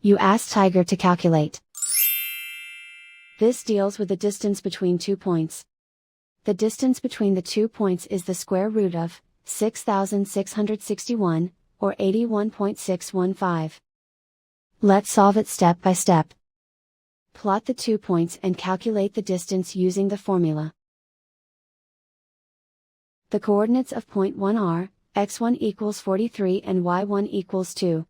You ask Tiger to calculate. This deals with the distance between 2 points. The distance between the 2 points is the square root of 6,661, or 81.615. Let's solve it step by step. Plot the 2 points and calculate the distance using the formula. The coordinates of point 1 are, x1 equals 43 and y1 equals 2.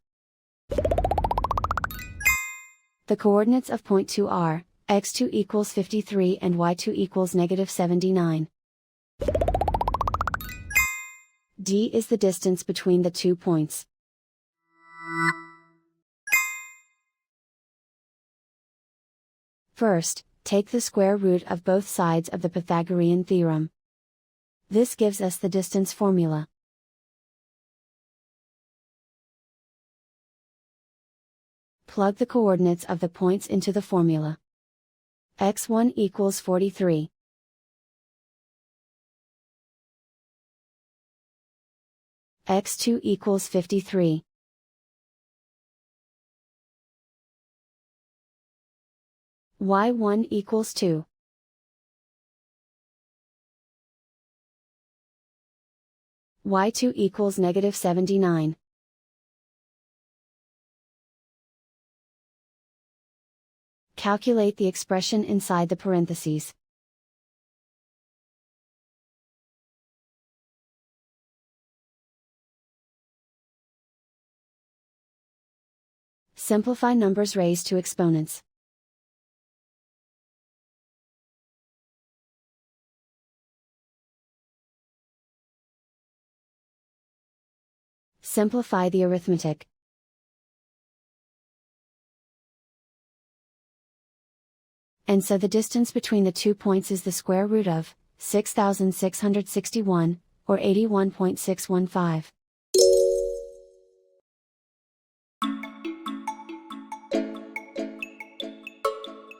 The coordinates of point 2 are, x2 equals 53 and y2 equals negative 79. D is the distance between the 2 points. First, take the square root of both sides of the Pythagorean theorem. This gives us the distance formula. Plug the coordinates of the points into the formula. x1 equals 43. x2 equals 53. y1 equals 2. y2 equals negative 79. Calculate the expression inside the parentheses. Simplify numbers raised to exponents. Simplify the arithmetic. And so the distance between the 2 points is the square root of 6,661, or 81.615.